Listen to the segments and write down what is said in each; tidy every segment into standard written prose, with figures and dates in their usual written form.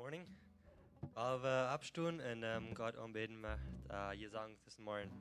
morning. Of opstoen en God aanbidden met je zang this morning.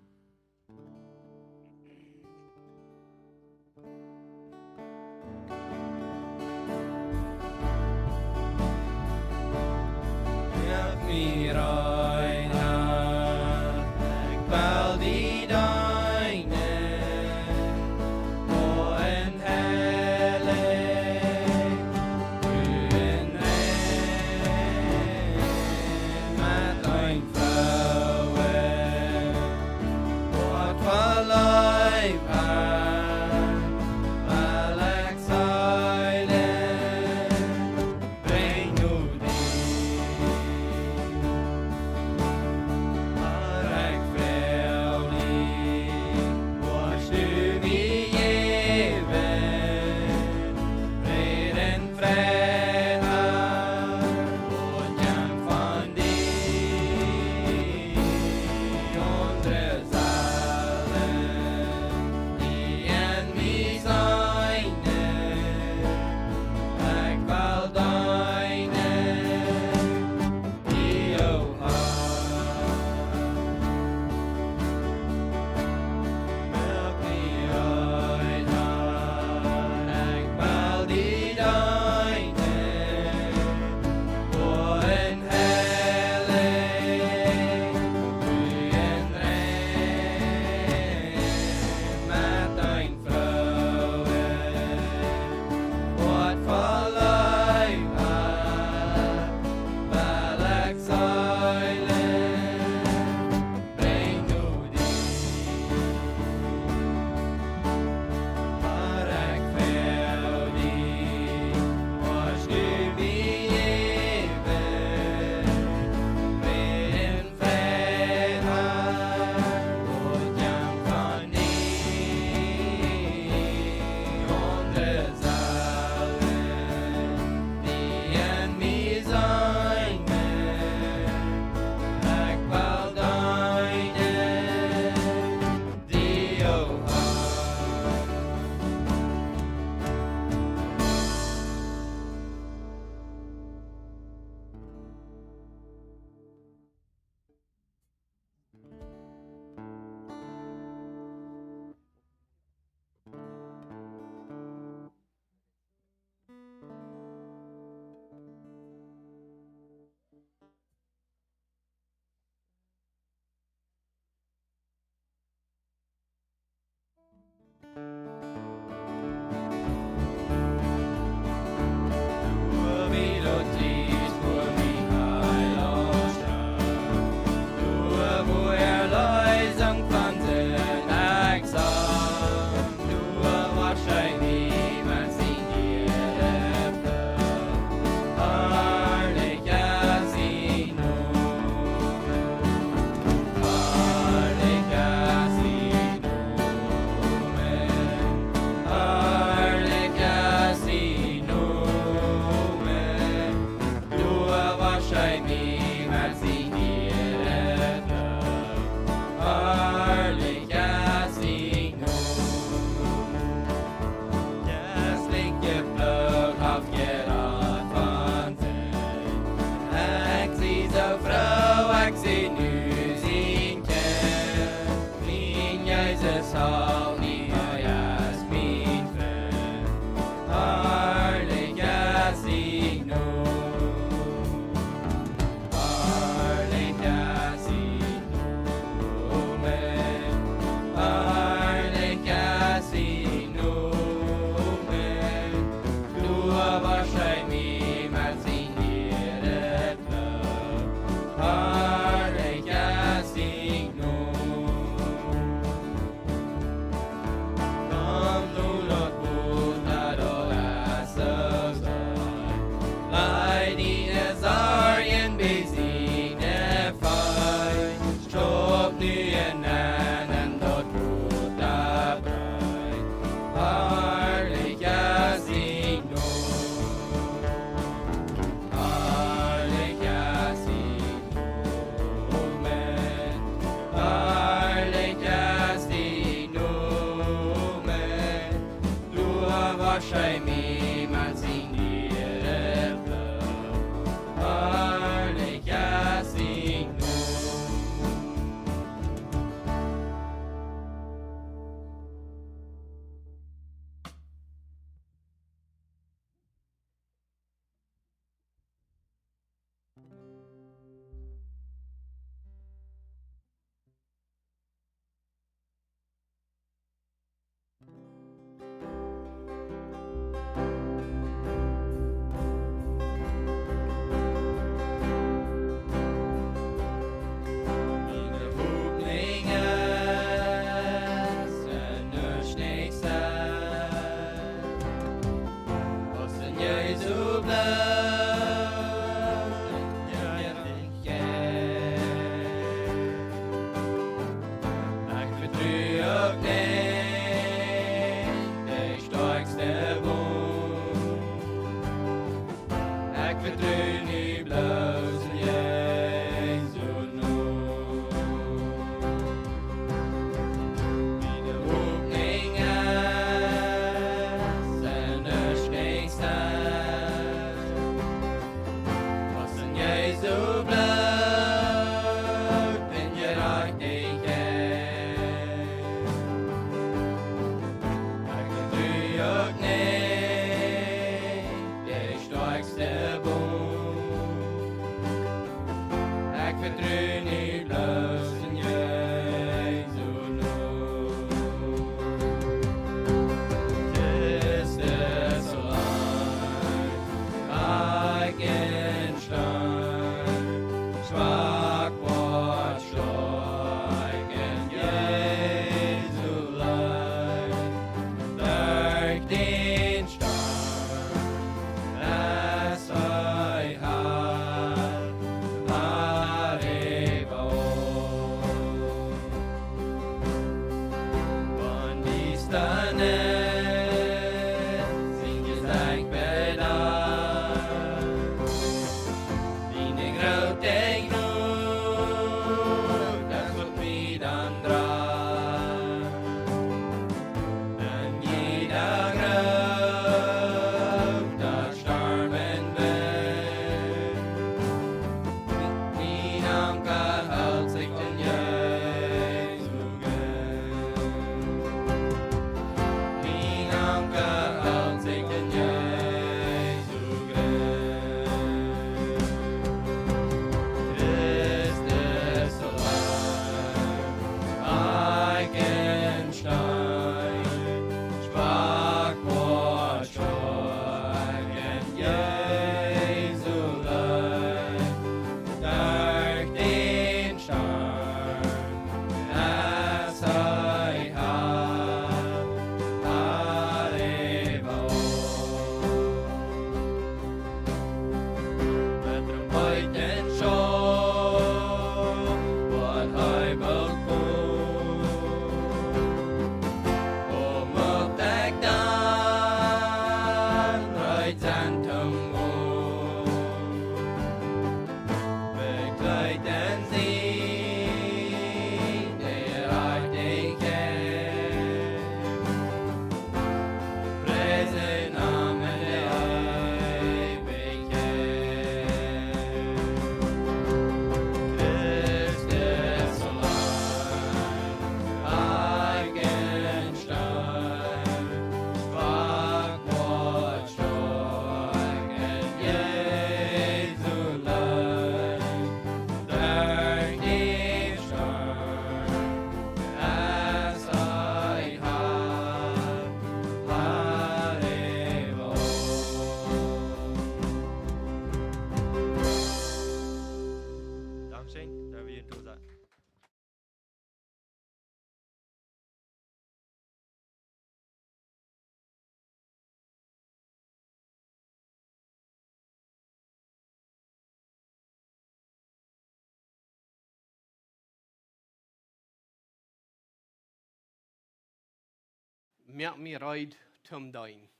merkt mir reid zum Dein.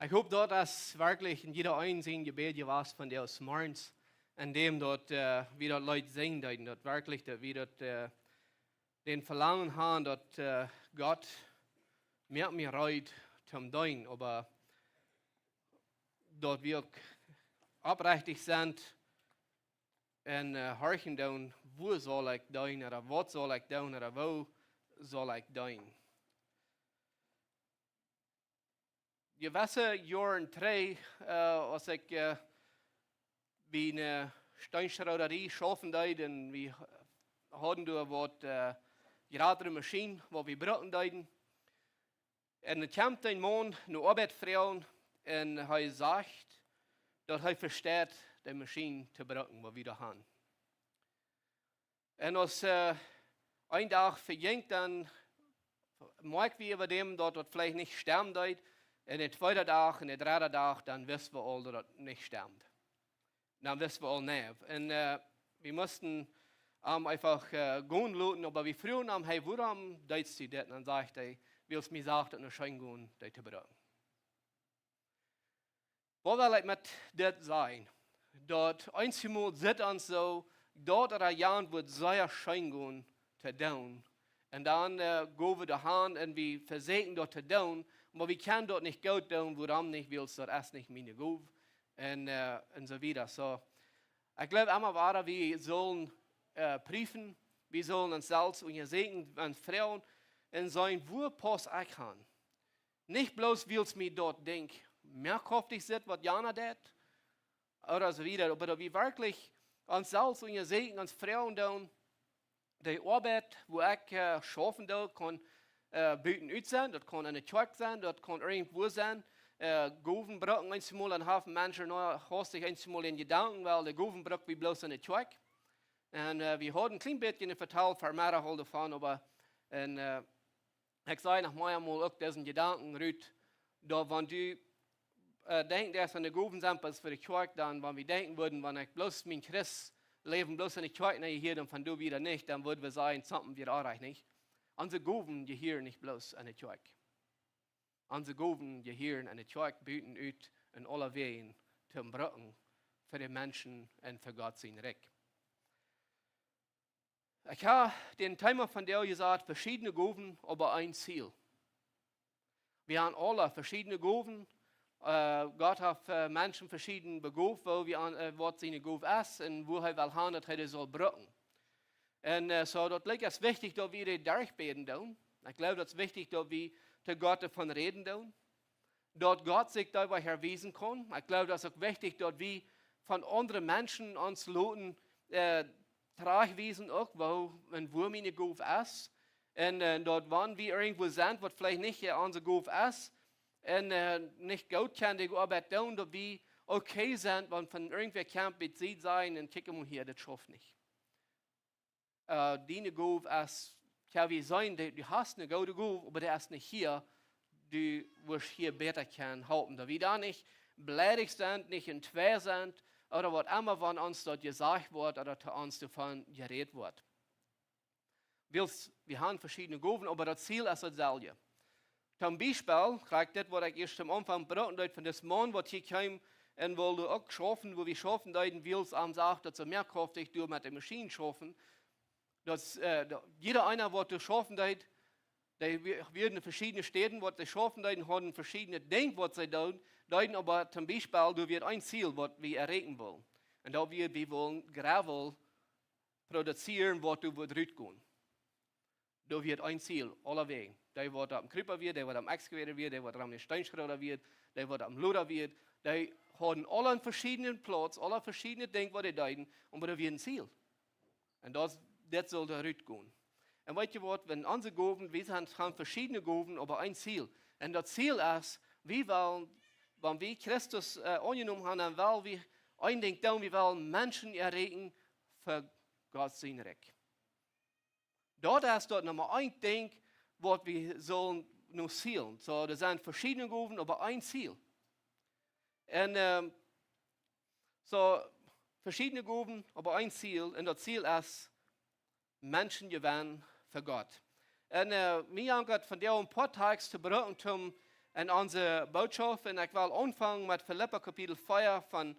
Ich hoffe dort, dass wirklich in jeder einzelnen Gebet je was von der aus morgens, in dem dort wieder Leute singen, dort wirklich, dass wir dort den Verlangen haben, dass Gott merkt mir reid zum Dein, aber dort wir aufrichtig sind und horchen down, wo soll ich dein, oder was soll ich dein, oder wo soll ich dein. Je wissen, Jahren 3, als ich bei einer Steinschrauderie schaffen deed, und wir hadden da wat gerade Maschine, wo wir brauchen deiden. Und dann kommt ein Mann, eine Arbeitsfrau, und er sagt, dass er versteht, die Maschine zu brauchen, die wir da haben. Und als ein Tag verjingt, dann merken wir über dem, dass das vielleicht nicht sterben wird. Und der zweite Tag und der dritte Tag, dann wissen wir alle, dass das nicht stirbt. Dann wissen wir alle nicht. Und wir mussten einfach gehen lassen, aber wir früher haben, hey, warum deitst du das? Und dann sagt er, willst du mir sagen, dass du schein gehen, das zu brauchen. Was will ich mit das sein? Dort einmal sieht uns so, dort oder Jahren wird sehr schein gehen, zu tun. Und dann gehen wir dahin und wir versuchen dort zu tun, aber wir können dort nicht gut tun, warum nicht, willst du das nicht meine Gove und so weiter. So, ich glaube immer weiter, wir sollen prüfen, wir sollen uns selbst untersuchen und Frauen und sagen, wo passt ich an? Nicht bloß, willst du mir dort denken, merkhaftig sind, was Jana tut, oder so weiter, aber wir wirklich uns selbst untersuchen, uns Frauen tun, die Arbeit, wo ich schaffen will, kann Büten ut sein, das kann eine Kirche sein, das kann irgendwo sein. Goven brauchen einmal einen Haufen Menschen, hast dich einmal in Gedanken, weil der Goven braucht wie bloß eine Kirche. Und wir haben ein klein bisschen verteilt, für mehr halt davon, aber ich sage nach mir mal auch diesen Gedanken, Ruth, da wenn du denkst, dass eine Goven sind, was für die Kirche, dann, wenn wir denken würden, wenn ich bloß mein Christ leben, bloß eine Kirche hier, dann von du wieder nicht, dann würden wir sagen, something wir auch nicht. Unsere Goven gehören nicht bloß an die Kirche. Unsere Goven gehören an die Kirche, bieten ut in aller Wegen zum Brücken für die Menschen und für Gott sein Recht. Ich habe den Thema von der gesagt, verschiedene Goven, aber ein Ziel. Wir haben alle verschiedene Goven. Gott hat Menschen verschieden begabt, wo was seine Gove ist und wo er will haben, dass er soll brücken. Und so, das liegt es wichtig, dass wir die durchbeten tun. Ich glaube, das ist wichtig, dass wir zu Gott davon reden tun. Dass Gott sich darüber erweisen kann. Ich glaube, das ist auch wichtig, dass wir von anderen Menschen uns lassen, tragweisen auch, wo meine Gove ist. Und dort, wenn wir irgendwo sind, was vielleicht nicht unsere Gove ist, und nicht gut kann die Arbeit tun, dass wir okay sind, wenn von irgendwer kommt, mit sie sein und kicken wir hier, das schafft nicht. Deine Gove ist, kann wie sein, du hast eine gute Gove, aber der ist nicht hier, du wirst hier besser können halten. Da wir da nicht beleidigt sind, nicht in Twer sind, oder was immer von uns dort gesagt wird, oder zu uns davon geredet wird. Wir haben verschiedene Goven, aber das Ziel ist dasselbe. Zum Beispiel, kriegt das, was ich erst am Anfang beraten habe, von dem Mann, was hier kam, und wo du auch schaffen, wo wir schaffen, da willst, am sagt, dass er mehr kraftig du mit der Maschine schaffen. Dass jeder einer, was du schaffen deit, die werden in verschiedenen Städten, was sie schaffen deit, haben verschiedene Dinge, was sie tun, aber zum Beispiel, du wird ein Ziel, was wir erreichen wollen. Und da wir wollen Gravel produzieren, was du wird rütgehen. Da wird ein Ziel, aller Wege. Der wird am Kripper wird, der wird am Excavator wird, der wird am Steinschrauder wird, der wird am Loader wird. Die haben alle einen verschiedenen Platz, alle verschiedene Dinge, was sie tun, aber da wird ein Ziel. Und das soll da rütgehen. Und weißt du was, wenn unsere Goven, wir haben verschiedene Goven, aber ein Ziel. Und das Ziel ist, wir wollen, wenn wir Christus angenommen haben, dann wollen wir ein Ding tun, wir wollen Menschen erregen für Gott sein Recht. Dort ist dort Nummer ein Ding, was wir sollen nur zielen. So, das sind verschiedene Goven, aber ein Ziel. Und so, verschiedene Goven, aber ein Ziel. Und das Ziel ist, Menschen gewinnen für Gott. En mij aangaat van jou een paar tags te berichten in onze boodschap. En ik wil aanvangen met Philippa kapitel 4 van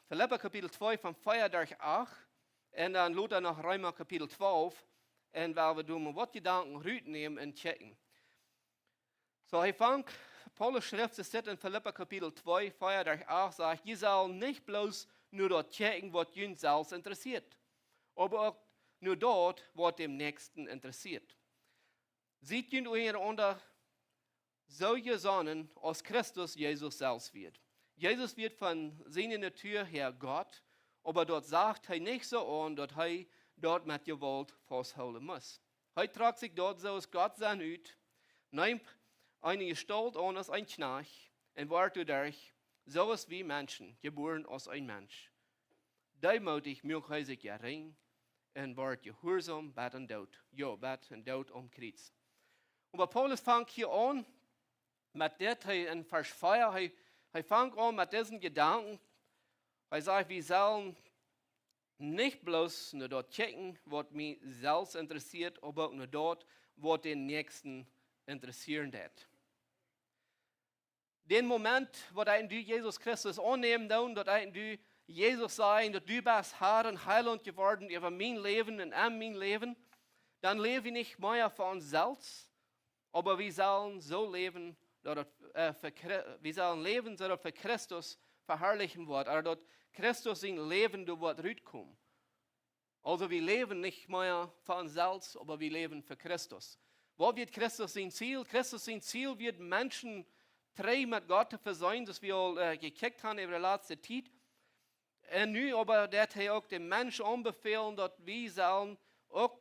Philippa kapitel 2 van 4 durch 8. En dan loopt er nog Römer kapitel 12. En waar we doen wat gedanken uitnemen en checken. So hij vangt, Paulus schrift zit in Philippa kapitel 2, 4 durch 8, sagt, je zal niet bloos nur dort checken, wat jullie zelfs interessiert. Aber auch nur dort, wat dem Nächsten interessiert. Seht ihr untereinander solche Sonnen, als Christus Jesus selbst wird. Jesus wird von seiner Natur her Gott, aber dort sagt er nicht so an, dass er dort mit Gewalt festhalten muss. Er tragt sich dort so als Gott sein uit, nimmt eine Gestalt an als ein Knecht und wird dadurch so als wie Menschen, geboren als ein Mensch. Demutig mögt er sich gering und wird gehorsam bis an Tod. Ja, bis an Tod am Kreuz. Aber Paulus fängt hier an, mit der in Vers 4, er fängt an mit diesen Gedanken. Er sagt, wir sollen nicht bloß nur dort checken, was mich selbst interessiert, aber auch nur dort, was den Nächsten interessieren wird. Den Moment, wo du Jesus Christus annehmen, dass du Jesus sein, dass du bist Herr und Heiland geworden über mein Leben und an mein Leben, dann leben wir nicht mehr für uns selbst, aber wir sollen so leben, dass wir sollen leben, dass für Christus verherrlichen wird, oder dass Christus in Leben durch wird rauskommen. Also wir leben nicht mehr für uns selbst, aber wir leben für Christus. Wo wird Christus sein Ziel? Christus sein Ziel wird Menschen treu mit Gott zu sein, das wir gekickt haben über die letzte Zeit. Und nu aber dat hij ook de Menschen aanbevelen dat wir sollen auch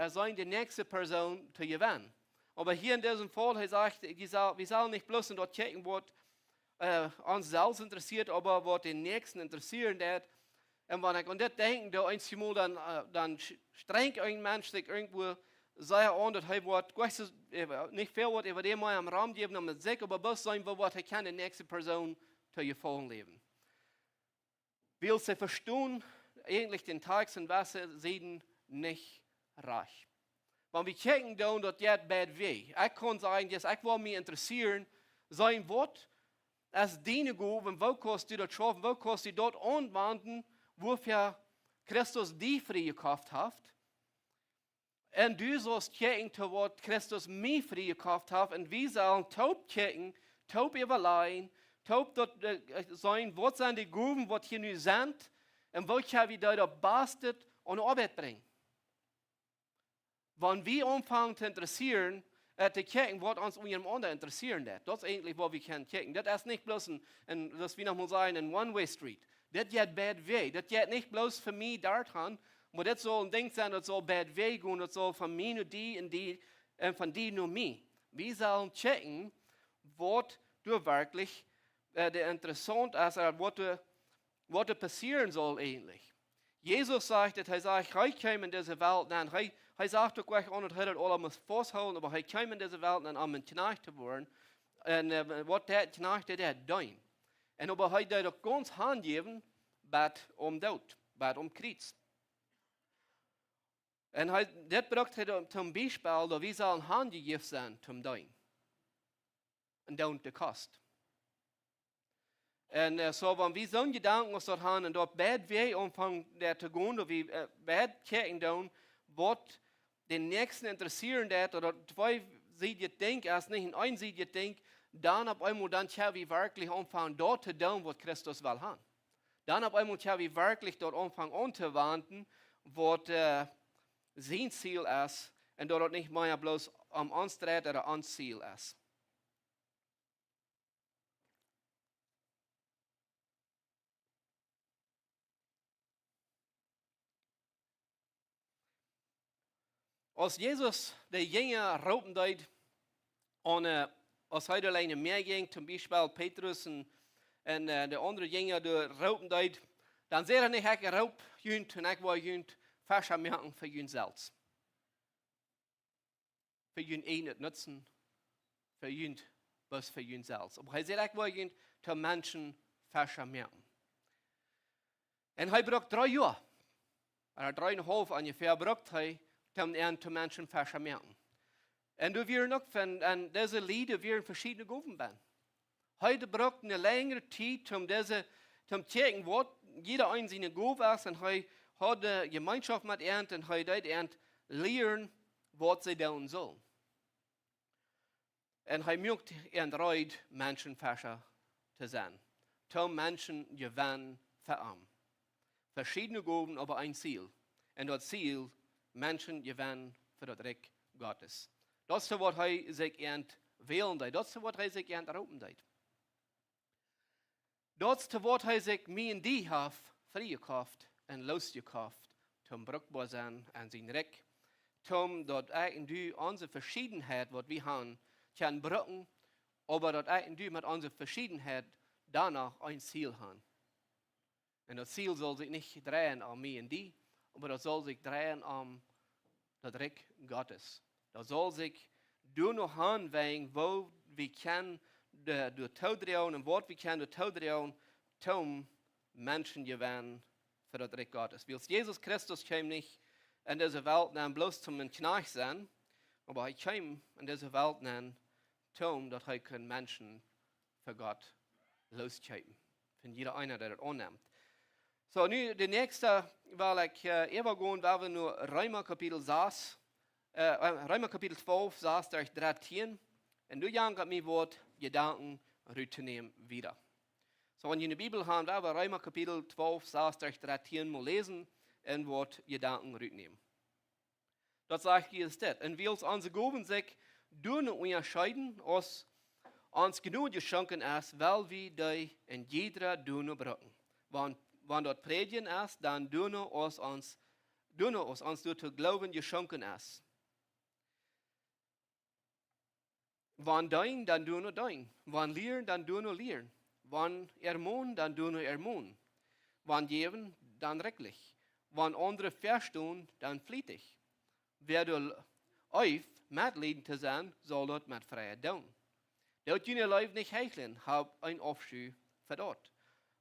sein, die nächste Person zu gewinnen. Aber hier in diesem Fall, er sagt, wir sollen nicht bloß dort checken, was uns selbst interessiert, aber was den Nächsten interessieren wird. Und wenn ich an das denke, da einmal dann strengt ein Mensch sich irgendwo sehr an, dass er nicht viel wird über den mal am Raum geben, um das sich aber bloß sein will, was er kann, die nächste Person zu gefallen leben. Will sie verstehen, eigentlich den Tag und Wasser sehen nicht reich. Wenn wir checken, dann, dass das bad weh. Ich kann sagen, dass ich will mich interessieren, sein Wort, als deine Gaben, wo kannst du das schaffen, wo kannst du dort anwenden, wofür Christus die freigekauft hat. Und du sollst checken, was Christus mich freigekauft hat, und wir sollen taub checken, taub überleihen, taub dort sein, was sind die Gaben, was hier nu sind, und welche wir dort bastet und Arbeit bringen. Wenn wir anfangen zu interessieren, zu checken, was uns untereinander interessieren wird, das ist eigentlich, was wir können checken. Das ist nicht bloß das wie nochmal sagen, ein One-Way-Street. Das geht bad way. Das geht nicht bloß für mich dorthin, aber das soll ein Ding sein, das soll bad way gehen, das soll von mir nur die und von die nur mir. Wir sollen checken, was du wirklich interessant ist, was passieren soll eigentlich. Jesus sagt, er sagt, ich komme in diese Welt, nein, er sagt doch gleich an, dass er das alles festhalten, aber er komme in diese Welt, um ein Knecht zu werden. Und was der Knecht, der dein. Und aber er hat doch ganz handgeben, bad Tod, bad Kreuz. Und das braucht er zum Beispiel, dass wir sollen handgegeben sein zum Dein. Und dann die Kost. Und so, wenn wir so einen Gedanken uns dort haben, und dort bad wir anfangen, der zu gehen, oder wir bad checken dann, was den Nächsten interessieren wird, oder zwei sieht ihr denkt, erst nicht in ein sieht ihr denkt, dann auf einmal, dann können wir wirklich anfangen, dort zu tun, was Christus will haben. Dann auf einmal können wir wirklich dort anfangen anzuwenden, was sein Ziel ist, und dort nicht mehr bloß am Anstreit oder am Ziel ist. Als Jesus de Jünger roepen deed, als hij alleen meer ging, zum Beispiel Petrus en de andere Jünger roepen deed, dan zei hij niet, ik roep junt en ik wil junt vers maken voor junt zelfs. Voor junt een het nutzen, voor junt was voor junt zelfs. Maar hij zei, ik wil junt te mensen vers maken. En hij bracht 3 jaar. En 3,5 ongeveer bracht hij zu Menschen verschmerken. Und du wirst noch von diese Lieder wirst verschiedene Gruppen werden. Heute braucht eine längere Zeit, zum checken, was jeder ein seine Gruppe ist, und heute hat die Gemeinschaft mit Ernt, und heute lernen, was sie tun sollen. Und hij mögt eruit Menschenfäscher zu sein. Zum Menschen gewinnen verarmen. Verschiedene Gaben, aber ein Ziel. Und das Ziel, Menschen gewinnen für das Reich Gottes. Das ist, was hij sich wählen hat. Das ist, was hij sich erlauben hat. Das ist, was hij sich mir und die hat freigekauft und losgekauft. Zum brauchbar sein an sein Reich. Zum dort irgendwie unsere Verschiedenheit, was wir haben, kann brücken, aber das irgendwie mit unserer Verschiedenheit danach ein Ziel haben. Und das Ziel soll sich nicht drehen um mich und die, aber das soll sich drehen um das Reich Gottes. Das soll sich nur noch hanwegen, wo wir können durch Todreuen und was wir können durch Todreuen, zum Menschen gewinnen für das Reich Gottes. Weil Jesus Christus kam nicht in diese Welt bloß zum Knecht sein, aber er kam in diese Welt dass er Menschen für Gott loskaufen. Von jeder einer, der das annimmt. So, nu, de nächste, weil ich übergehen, weil wir nur Römer Kapitel 6, Römer Kapitel 12, 6 durch 13. Und du jangt mir Wort, Gedanken, Routine wieder. So, wenn ihr eine Bibel haben, da wir Römer Kapitel 12, 6 durch 13 mal lesen, und Wort, Gedanken, Routine. Das sagt hier ist das. Und wir unsere Gaben sich unterscheiden, als uns genug geschenken ist, weil wir die in jeder Dünne brauchen. Wenn dort Predigen ist, dann dünne uns durch zu glauben geschenken ist. Wenn dein, dann dünne dein. Wenn lehren, dann dünne lehren. Wenn ermahnen, dann dünne ermahnen. Wenn geben, dann rechtlich. Wenn andere verstehen, dann flietig. Wer du euch mitleden zu sein, soll dort mit Freiheit tun. Dort jene Leute nicht hecheln, hab ein Aufschub für dort.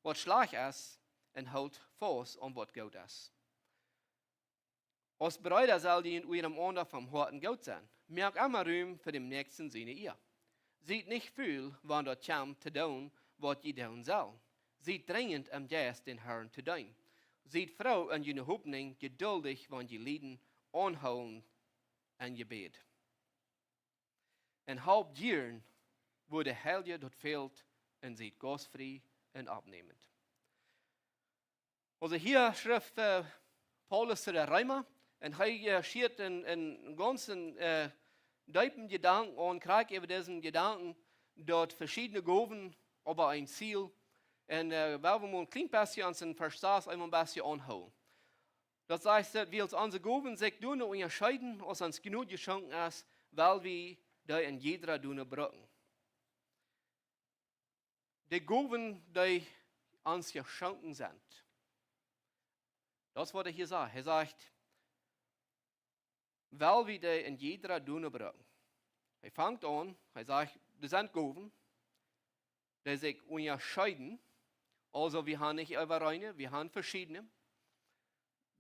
Was schlag ist, und halt fast was gut ist. Als Brüder soll die in eurem Onder vom Horten gut sein. Merkt immer Ruhm für den nächsten seine ihr. Sieht nicht viel, wann dort kommt zu tun, was ihr tun soll. Sieht dringend am Geist den Herrn zu tun. Sieht Frau an jene Hoffnung geduldig, wann die Lieden anholen und Gebet. Und halb Jahren, wo der Heilige dort fehlt, und sieht gastfrei und abnehmend. Also hier schrift Paulus zu der Römer, und er schiert in ganzen deuten Gedanken und kriegt über diesen Gedanken dort verschiedene Gaben, aber ein Ziel. Und weil wir mal ein klein bisschen uns in Vers 6 einmal ein bisschen anholen. Das heißt, dass wir unsere Gaben sich nur unterscheiden, als uns genug geschenkt ist, weil wir da in jeder Dünne brauchen. Die Gaben, die uns geschenkt sind. Das, was er hier sagt. Er sagt, weil wir die in jeder Dünne brauchen. Er fängt an, er sagt, das sind Gaben, die sich unterscheiden. Also wir haben nicht übereine, wir haben verschiedene.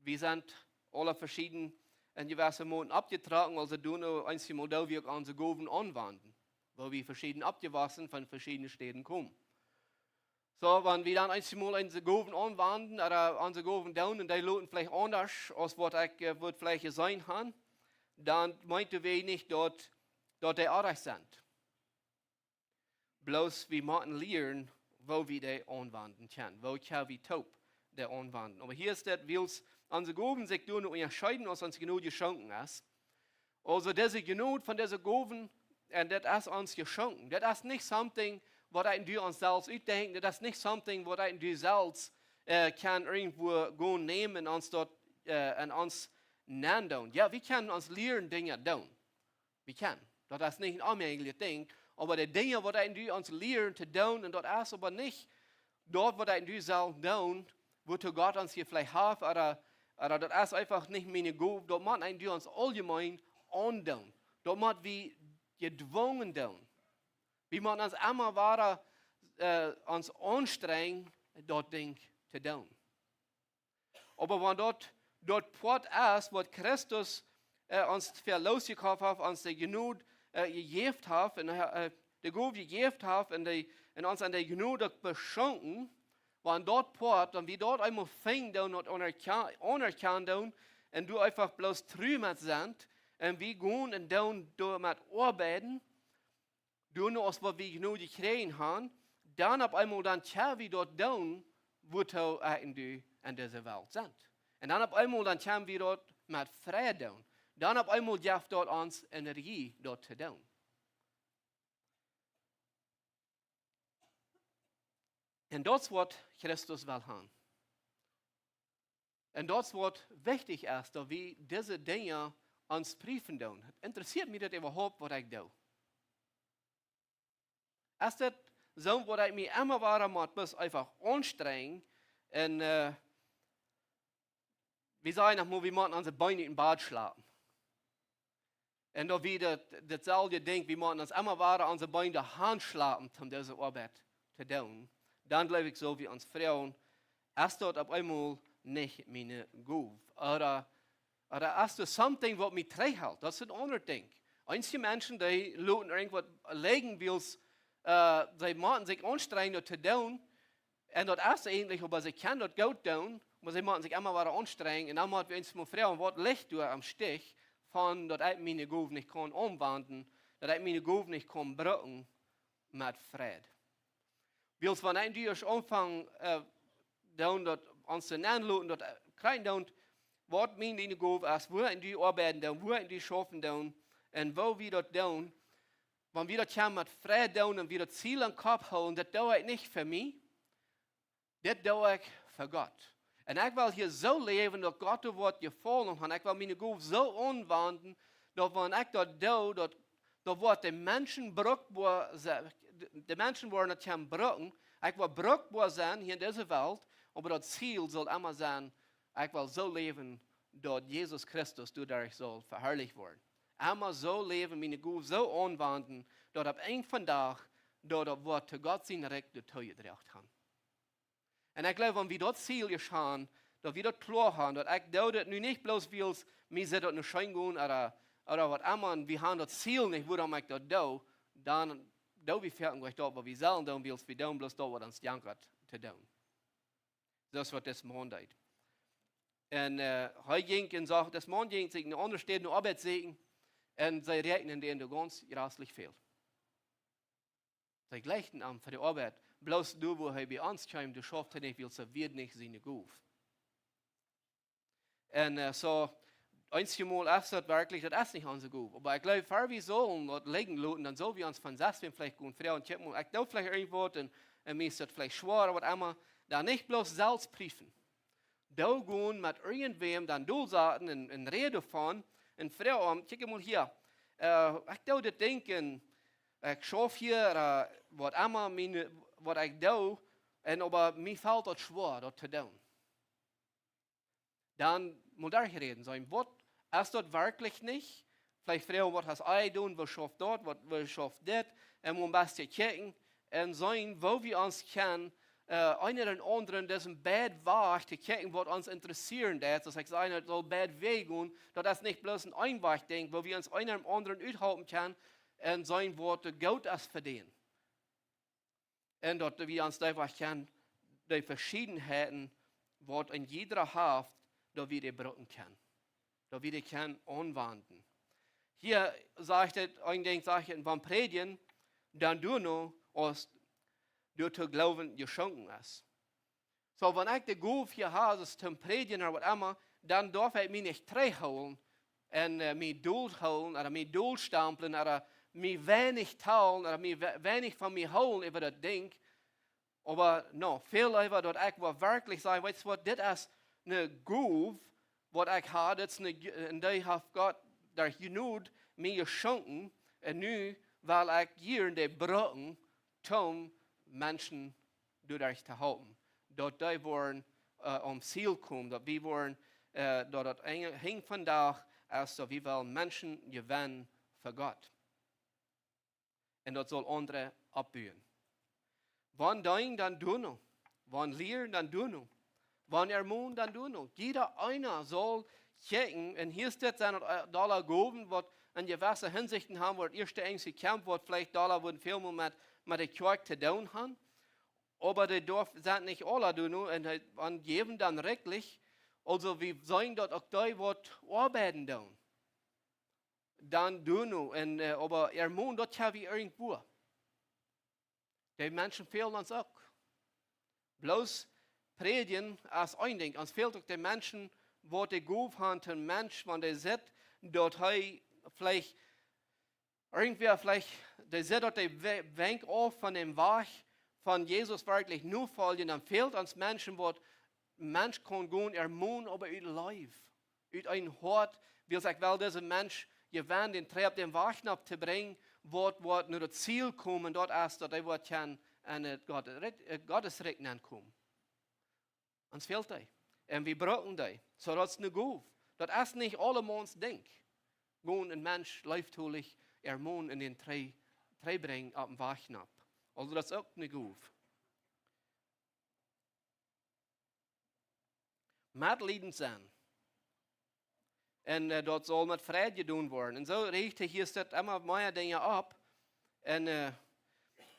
Wir sind alle verschieden in gewissen Monaten abgetragen, also nur einzige Modell, wir unsere Gaben anwenden, weil wir verschieden abgewaschen von verschiedenen Städten kommen. So, wenn wir dann einzige Mal unsere Gaben anwenden oder unsere Gaben down und die Leute vielleicht anders, als was ich vielleicht sein kann, dann meinten wir nicht, dort die Arrecht sind. Bloß wir müssen lernen, wo wir die anwenden können, wo können wir taub die anwenden. Aber hier ist das, wir unsere Gaben sich nur unterscheiden, was uns genug geschenkt ist. Also diese Genut von dieser Gaben, und das ist uns geschenkt. Das ist nicht something, was du uns selbst ausdenken. Das ist nicht something, was du selbst kann irgendwo gehen nehmen und uns dort und uns nennen. Ja, wir können uns lernen Dinge tun. Wir können. Das ist nicht ein unmögliches Ding. Aber die Dinge, die du uns lernen zu tun, und das ist aber nicht dort, was du selbst tun, wozu Gott uns hier vielleicht hilft, oder das ist einfach nicht meine Gabe. Dort muss du uns allgemein antun. Dort muss wir gedwungen tun. Wir müssen uns immer weiter uns anstrengen, dort Ding zu tun. Aber wenn dort Port ist, was Christus uns für losgekauft hat, uns die Genug gegeben hat, und die Gabe gegeben hat, und uns an der Genug beschenken, wenn dort port, und wie dort einmal fängt und anerkannt und du einfach bloß trümmert sind, und wir gehen und dann mit arbeiten, du nur aus was wir genug gekriegt haben, dann auf einmal dann wir dort down, wo du eigentlich in dieser Welt sind. Und dann auf einmal dann wir dort mit Frieden down. Dann auf einmal gibt dort uns Energie dort zu tun. Und das wird Christus will haben. Und das wird wichtig ist, dass wir diese Dinge uns prüfen tun. Interessiert mich das überhaupt, was ich tue? Ist das so, was ich mich immer wieder mache, bis einfach anstrengen und wir sagen mal, wir machen unsere Beine im Bad schlafen. Und da wieder dasselbe denkt, wir machen uns immer wieder unsere Beine der Hand schlafen, um diese Arbeit zu tun. Dann glaube ich so wie uns Frauen, ist dort auf einmal nicht meine Gabe. Oder ist das something, was mich trägt. Das ist ein anderes Ding. Einige Menschen, die lassen irgendwas legen, weil sie machen sich anstrengen zu tun. Und das ist ähnlich, aber sie können das gut tun, aber sie machen sich immer wieder anstrengen. Und dann machen wir uns mal Frauen, was Licht durch am Stich, von, dass ich meine Gabe nicht kann umwandeln, dass ich meine Gabe nicht kann brücken mit Frieden. Weil es, wenn ein durch Anfang dass uns zu nennen, dass kein down, was meine Gabe ist, wo in die arbeiten down, wo in die schaffen down, und wo wir dort down, wenn wir dort kommen mit Frieden down und wir das Ziel am Kopf holen, das dauert nicht für mich, das dauert für Gott. Und ich will hier so leben, dass Gott das Wort gefallen hat. Ich will meine Gabe so anwenden, dass wenn ich dort tue, dass wird die Menschen brauchbar sein, die Menschen wollen nicht brauchen. Ich will brauchbar sein hier in dieser Welt, aber das Ziel soll immer sein, ich will so leben, dass Jesus Christus dadurch soll verherrlicht werden. Immer so leben, meine Gabe so anwenden, dass ab ein von Tag, dass das Wort zu Gott sein Recht gerecht haben. Und ich glaube, wenn wir das Ziel geschahen, dass wir das klar haben, dass ich das nun nicht bloß will, mir sind das nicht schein gehen oder was immer, und wir haben das Ziel nicht, woran ich das tue, dann tun wir fertig gleich dort, was wir sollen tun, weil wir tun bloß dort, was uns jankert zu tun. Das wird das Mann tut. Und heute ging und sagt, das Mann ging sich eine andere Stelle, eine Arbeit sehen, und sie rechnen denen ganz grasslich viel. Sie gleichen an für die Arbeit. Bloß du, wo er bei uns kommt, du schaffst nicht, weil es wird nicht seine Gabe. Und so, einmal ist das wirklich, das ist nicht unsere Gabe. Aber ich glaube, wenn wir sollen dort liegen lassen, dann sollen wir uns von Selbst vielleicht gehen. Frau und ich glaube vielleicht irgendwo, und mir ist das vielleicht schwer, oder was immer, dann nicht bloß selbst prüfen. Da gehen mit irgendwem dann durchsagen und reden von, und Frau, guck mal hier, ich glaube, das denken, ich schaffe hier, was immer, was ich tue, aber mir fällt das schwer, das zu tun. Dann muss ich reden, sagen, was ist das wirklich nicht? Vielleicht fragen, was hast du tun, was schafft dort, was schafft das, und man muss checken, und sagen, wo wir uns kennen, einer und anderen, dessen Bad war, zu checken, was uns interessieren das, dass ich sage, soll Bad weggehen, dass das nicht bloß ein Einweg-Ding, wo wir uns einer und anderen uthalten können, und sein Wort Gott ist für den. Und dass wir uns einfach kennen, die Verschiedenheiten, was in jeder Haft, dass wir die brücken können. Dass wir die können anwenden. Hier sagt es, eigentlich sage ich, beim Predigen, dann du noch, als du zu glauben geschenkt ist. So, wenn ich die Gabe hier habe, zum Predigen oder was immer, dann darf ich mich nicht holen und mich durchholen oder mich durchstampeln oder mich wenig teilen oder mich wenig von mir holen über das Ding. Aber no, viel lieber, dass ich wirklich sage, weißt du was, das ist eine Gabe, was ich habe, das ist eine, und die hat Gott durch genug mir geschenkt, und nun, weil ich hier in den Brücken, um Menschen dadurch zu halten. Dass die wollen Ziel kommen, dass wir wollen, dass das hängt von da, als wir wollen Menschen gewinnen für Gott. Und das soll andere abbauen. Wann dein, dann du noch. Wann lehren, dann du noch. Wann ermahnen, dann du noch. Jeder einer soll kijken, en hier staat zijn het dollar goven, wat in diverse Hinsichten haben, wo het eerste Engelse Kampf, wat vielleicht dollar worden veel meer met de kerk te doen haben. Aber die Dorf sind nicht alle doen und geben dann rechtlich. Also wir sagen dort auch da wird arbeiten doen. Dann doen und aber muss dort ja wie irgendwo. Die Menschen fehlen uns auch. Bloß predigen als ein Ding. Uns fehlt auch die Menschen, wo die Guf haben, den Mensch, wenn der sieht, dort vielleicht irgendwer vielleicht, der sieht dort der Wenk auf von dem Weg von Jesus wirklich nur folgen, dann fehlt uns Menschen, wo Mensch kann gehen, muss aber ihr Leib, ihr ein Hort, wie sagt, weil dieser Mensch gewähnt, den Treib, den Weg abzubringen, wird nur das Ziel kommen, dort erst, dort wird kann eine Gottes Rechten kommen. Uns fehlt das. Und wir brauchen das. So das ist eine Guf. Das ist nicht alle Mons Denk. Gehen ein Mensch leiftulich, muss in den Treib bringen, ab dem Weg ab. Also das ist auch eine Guf. Mitleidend sein. Und dort soll mit Frieden gedaan worden. Und so richtet hier steht immer mehr Dinge ab. Und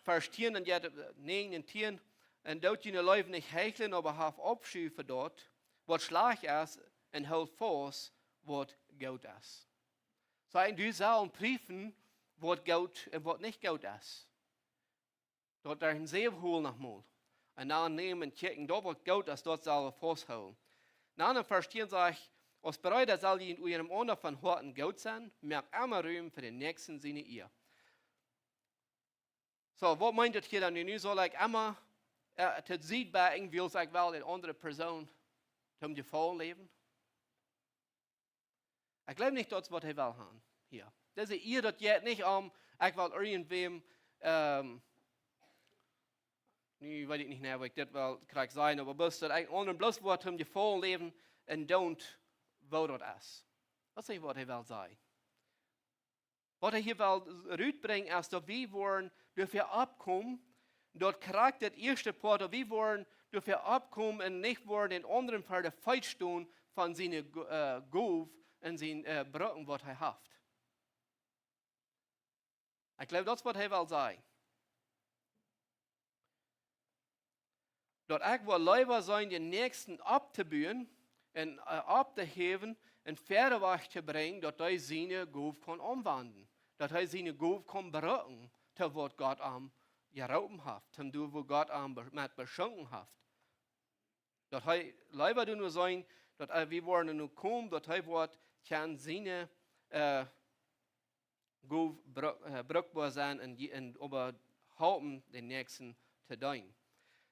Vers 10 und 9 und 10. Und dort je Leute nicht hecheln, aber haf Abscheu für dort, was schlag ist und hält fast, was gut ist. So ein du sollen prüfen, was gut und was nicht gut ist. Dort ein See holen nochmal. Und dann nehmen und checken, dort was gut ist, dort soll er festhalten. Dann in Vers 10 sage ich, als Bereiter soll in eurem Honor von Horten gut sein, merkt immer Ruhm für den nächsten seine ihr. So, was meint das hier dann? Nu soll ich immer het ziet bij irgendwie als ik wel een andere persoon om je vol leven. Ik geloof niet dat wat hij wil gaan hier. Dus hier dat je niet ik wil irgendwem, nu weet ik niet meer wat ik dit wel krijg zijn, maar bloos dat ik onder bloos wordt om je vol leven en don't wat dat is. Dat is niet wat hij wil zeggen. Wat hij hier wil uitbrengen is dat we worden door je opkomen. Dort krijgt het eerste part, wie worden dafür abkommen und nicht worden in anderen Fall der falsch tun von seinen Guf und seinen Brücken, was er hat. Ich glaube, das ist, was er will sagen. Dort ich will lieber sein, den Nächsten abzubühen und abzuheben und Pferdewach zu bringen, dass er seine Guf kann umwandeln. Dass er seine Guf kann brücken, zu was Gott am gerauben hat, zum du, wo Gott mit beschenken hat. Dat hij leider du nur sein, dat wir wollen nur kommen, dat hij wordt kann seine gut brückbar sein und überhalten den Nächsten zu tun.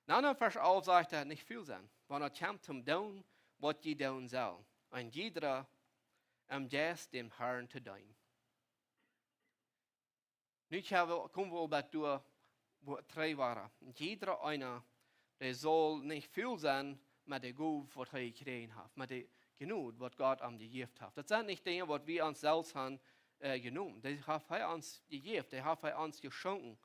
Dann in Vers 11 sagt er nicht viel sein. Wenn er kommt zum Tun, was je tun soll. Und jeder Geist dem Herrn zu tun. Nu kommen wir bei durch, wo 3 waren. Jeder einer, der soll nicht viel sein mit der Gut, was er gekriegt hat, mit der Genug, was Gott am gegeben hat. Das sind nicht Dinge, was wir uns selbst haben genommen. Das hat er uns gegeben, das hat er uns geschenkt.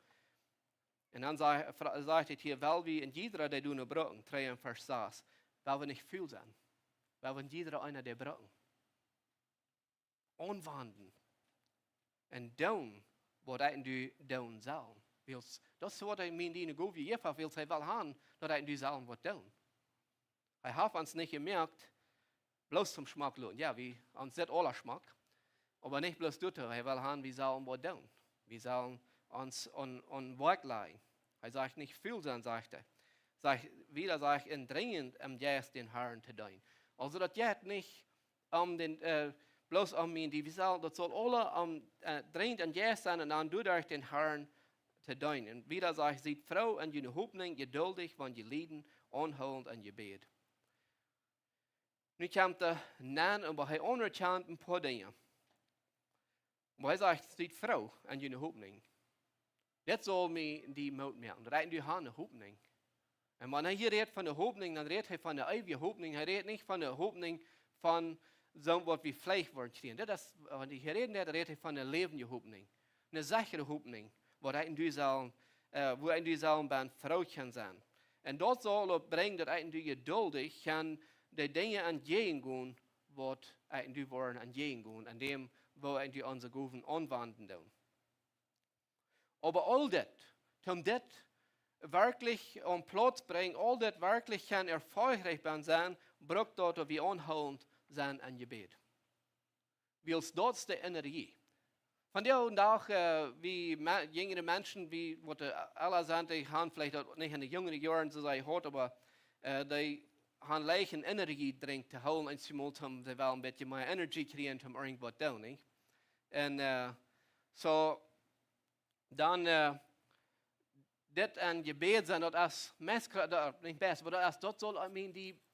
Und dann sagt er hier, weil wir in jeder der Dune brücken, 3 in Vers 6, weil wir nicht viel sind. Weil wir in jeder einer der brücken. Umwandeln. Und tun, was du tun soll. Das ist, was ich meine, die Gute Jefa will, sie will haben, dass du sollen was tun. Ich habe uns nicht gemerkt, bloß zum Schmack lohnen. Ja, wir uns nicht aller Schmack, aber nicht bloß dort, ich will haben, wir sollen was tun. Wir sollen uns on Werk legen. Er sagt nicht viel sein, sagt er. Wieder sagt er, dringend Geist den Herrn zu tun. Also das geht nicht bloß die wir sollen, das soll alle dringend Geist sein und dann durch den Herrn zu tun. Und wieder sagt er, seid froh und je Hoffnung, geduldig, wenn je Lieden, anholend und je Bet. Nu kommt er nan, aber er anerkennt ein paar Dinge. Aber er sagt, seid froh und je Hoffnung. Das soll mir die Mut merken. Das ist eine Hoffnung. Und wenn er hier redet von der Hoffnung, dann redet er von der ewigen Hoffnung. Er redet nicht von der Hoffnung von so was wie Fleisch wollen stehen. Das, wenn ich hier rede, redet er von der lebenden Hoffnung. Eine sichere Hoffnung, wo ein du sollen bei Frau kann sein. Und dort soll er bringen, dass ein du geduldig kann die Dinge angehen gehen, was du wollen an jeden gehen, an dem, wo du unsere Goven anwenden tun. Aber all das, um das wirklich um Platz bringen, all das wirklich kann erfolgreich sein, braucht dort wie anhaltend sein ein Gebet. Weil dort die Energie. Von der und auch wie jüngere Menschen, wie was alle sind, die haben vielleicht nicht in den jüngeren Jahren so sehr hart, aber die haben leichen Energie drin zu holen, und sie wollen ein bisschen mehr Energie kriegen, um irgendwas zu tun. Und so dann das ein Gebet sein, das nicht besser, aber das soll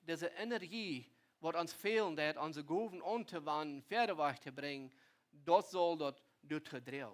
diese Energie, was uns fehlen, das unsere Goven anzuwenden, Pferdeweich zu bringen, das soll dort durchdrehen.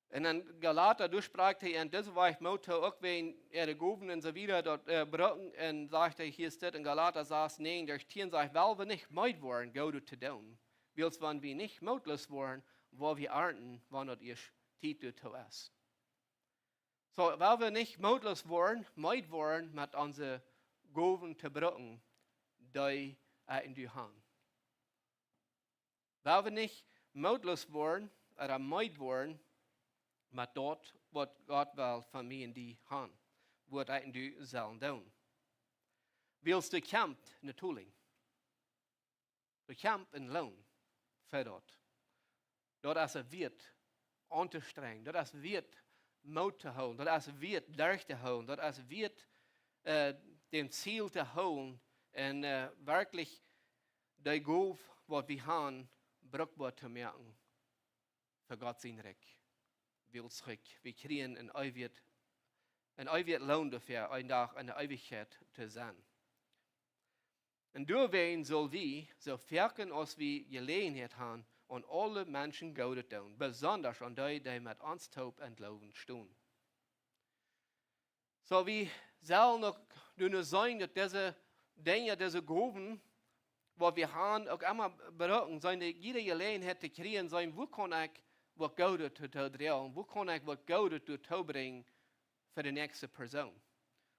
Und dann Galater, du sprachst hier, und das war ich Motto, auch wenn er Goven und so wieder dort brücken, und sagte, hier steht in Galater, saß, nein, der Tieren sagt, weil wir nicht meid wollen, go du zu tun. Weil wenn wir nicht mutlos wollen, wo wir arten, wann dort ihr Titel zu es. So, weil wir nicht mutlos wollen, meid wollen, mit unsere Goven zu brücken, die in die Hand. Weil wir nicht mutlos wollen, oder meid wollen, maar dort, wat God wil van mij in die hand, wat ik nu zal doen. Wils de kamp natuurlijk. De kamp in loon, voor dat. Dat is het wird anstrengend, dat is het wird moed te houden, dat is het wird lerg te houden, dat is het wird dem Ziel te houden en werkelijk de golf wat we gaan bruikbaar te maken voor God zijn rijk. Wir kriegen ein ewig Lohn dafür, ein Tag eine Ewigkeit zu sein. Und deswegen soll wir, so verken als wir Gelegenheit haben, und alle Menschen Gutes tun, besonders an die, die mit uns taub und glauben stehen. So wir sollen noch nur sagen, dass diese Dinge, diese Gruppen, was wir haben, auch immer brauchen, jede Gelegenheit zu kriegen, sagen, wo kann ich wat Goude te drehen, wo kann ich wat Goude te bringen für die nächste Person.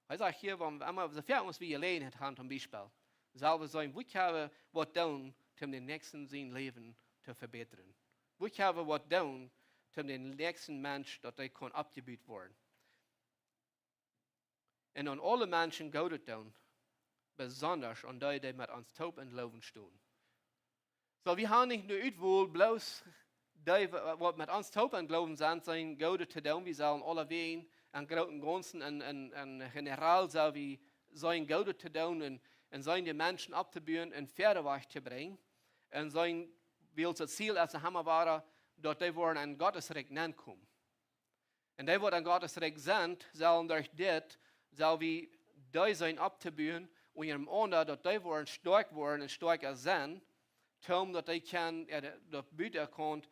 Hij zegt hier, wenn so viel uns wie Gelegenheit haben, zum Beispiel, soll wir sagen, wo kann ich was tun, um den nächsten sein Leben zu verbessern? Wo kann ich was tun, um den nächsten Mensch, dass er kann abgebiet werden? Und an alle Menschen Goude tun, besonders an die, die mit uns taub und Leben stehen. So, wir haben nicht nur wohl bloß die, wat met ons taub en geloven zijn Goude te doen. We zullen alle ween en grote ganzen en generaal zullen we zijn Goude te doen en zijn de mensen op te buren en verder weg te brengen. En zijn wil het ziel als ze hammer waren, dat die worden aan Gottesrecht komen. En die worden aan Gottesrecht zijn, zullen door dit, zullen we die zijn op te buren, en ihrem ander, dat die worden en sterker zijn, om dat die kan, dat buiten kan,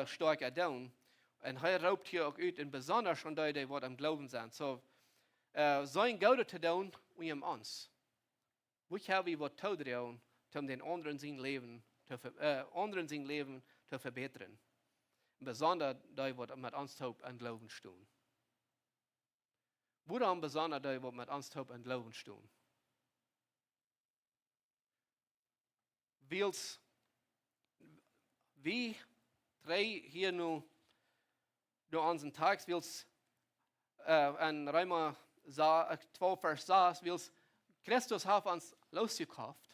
sterker doen. En hij roept hier ook uit, en besonders van die wat am Glauben zijn. So, zijn Goude te doen, om ons. Hoe gaan we wat te doen, om den anderen zijn leven te verbeteren? Besonders die wat met ons taub en Glauben staan. Waarom besonders die wat met ons taub en Glauben staan? Wils, wie drei hier nu door onze tags wils en Römer 12 vers 6 wils Christus heeft ons losgekauft.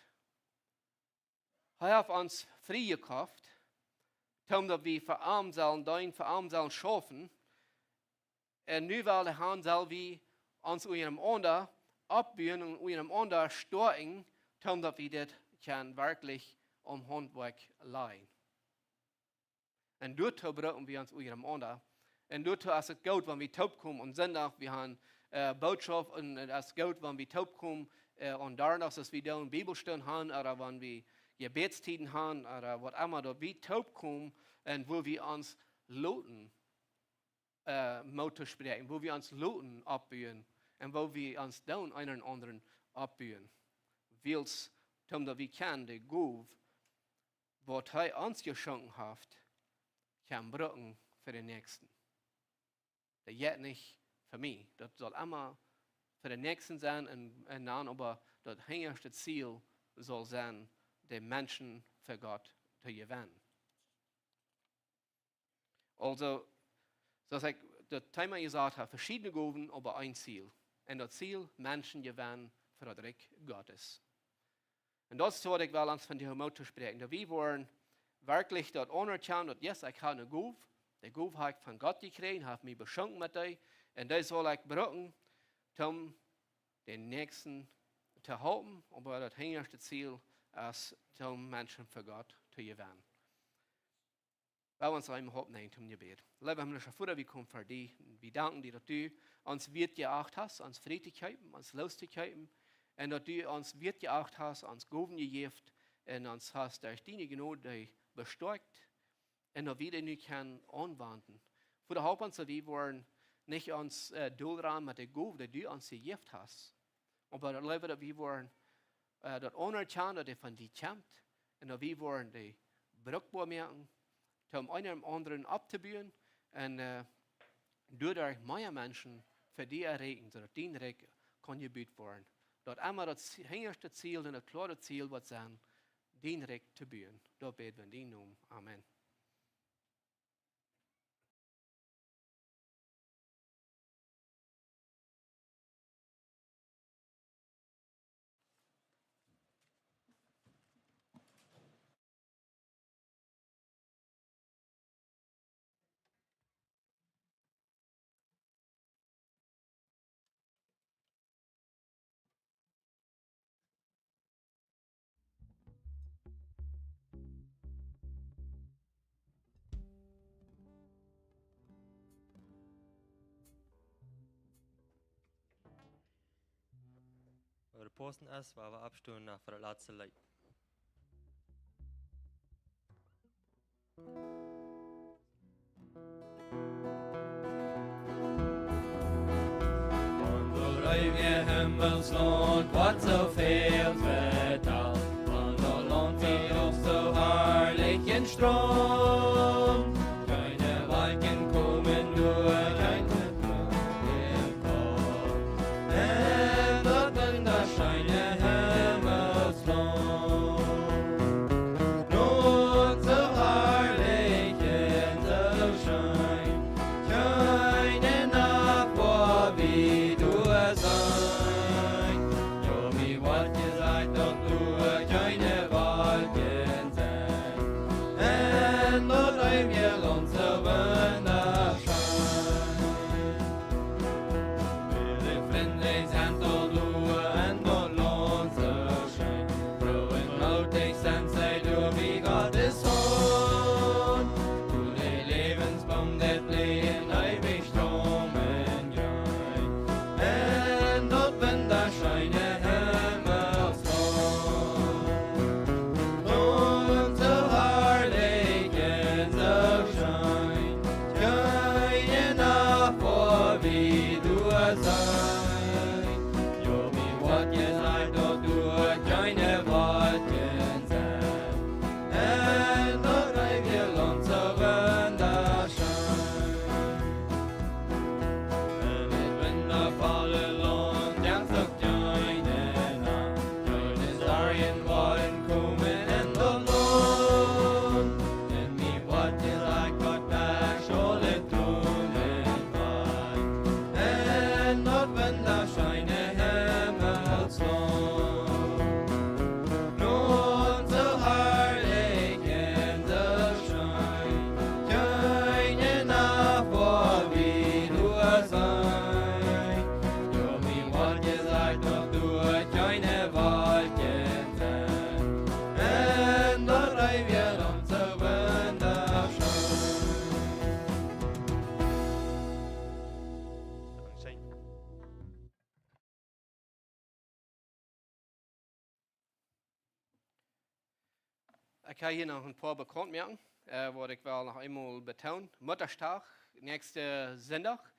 Hij heeft ons vrijgekauft, omdat we verarmd zullen, dein verarmd zullen schaffen. En nu wil de Herr zal we ons ihrem ander opburen en ihrem ander storten, omdat we dit kan wirklich handwerk leiden. En daartoe brauchen wir uns ihrem ander. En daartoe is het goed, wenn wir taub kommen und Sonntag, wir haben Botschaft und es ist gut, wenn wir taub kommen und danach, dass wir da eine Bibelstunde haben oder wenn wir Gebetstiden haben oder was immer, da wir taub kommen und wo wir uns lauten Motto sprechen, wo wir uns lauten abbühen und wo wir uns dann einen anderen abbühen. Weil Omdat we kennen de Gove, wat hij ons geschonken heeft, kan brukken voor de Nächsten. Dat gaat niet für mich. Das soll immer für den Nächsten sein und dann aber das höchste Ziel soll sein, die Menschen für Gott zu gewinnen. Also, zoals ik das Thema gesagt habe, verschiedene Gaben, aber ein Ziel. Und das Ziel, Menschen gewinnen für das Reich Gottes. Und das ist, was ich will, uns von der Mut zu sprechen. Wir wollen wirklich dort anerkennen, dass yes, ich habe eine Gabe. Die Gabe habe ich von Gott gekriegt, habe mich beschenkt mit dir. Und das soll ich brauchen, um den Nächsten zu halten. Aber das höchste Ziel ist, um Menschen für Gott zu gewinnen. Wij ons einmal opnemen zum Gebet. Lieber himmlischer Vater, wir kommen für dich. Wir danken dir, dass du uns Wert geachtet hast, uns Friedlichkeiten, uns Lustigkeiten. Und dass du uns Wert geachtet hast, uns Gaben gegeben und uns hast durch deine Gnade bestärkt. Und dass wir den können anwenden. Vater, help uns, dass wir wollen nicht uns durchrahmen mit der Gabe, die du uns gegeben hast. Aber lieber, dass wir wollen das anerkennen, dass die von dir kommt. Und dass wir wollen die brauchbar machen, um einem anderen abzubauen und dadurch mehr Menschen für die erregen, sodass dein Reich kann gebaut werden. Dort immer das höchste Ziel und das klare Ziel wird sein, dein Reich zu bauen. Da beten wir in deinem Namen. Amen. Waar de posten is, waar we abstimmen naar voor het laatste lied. Onder Himmelsland wordt zoveel vertaald, want dat land hier op zo herrlich in Strom. Keine Wolken kommen durch, keine Blumen kommen. En dat wunderschöne Himmelsland. Not so herrlich in der Schein, keine Nachbar wie du sein. Jo, wie wollt ihr seid, doch nur keine Wolken sein. En dort ein wir uns so wunderschein. Wir freundlich sind dort nur en dort lohnt so schein. Froh und mutig sind sie, du wie Gottes Sohn. Du die Lebensbaum, det Leben ewig stromen grein. En dort wunderschöne Himmelsland. Und so herrlich in der Schein, keine Nachbar wie du sein. Jo, wie wollt ihr seid, doch du keine Wolken sein. En dort ein wir Land so wunderschein. Mit wundervolle Land, ganz auf deinen Namen. Deine Sarien wollen kommen in das Land. Denn wie wollt ihr sagt, Gott das alle tun in Wein. En dort wunderschöne Himmelsland. Nun so herrlich in der Schein, keine Nachbar wie du sein. Jo, wie wollt ihr seid, doch du keine Wolken sein. En dort ein wir uns so wunderschein. Dankeschön. Ich habe hier noch ein paar Bekanntmerken, was ich will noch einmal betonen. Mutterstag, nächste Sonntag.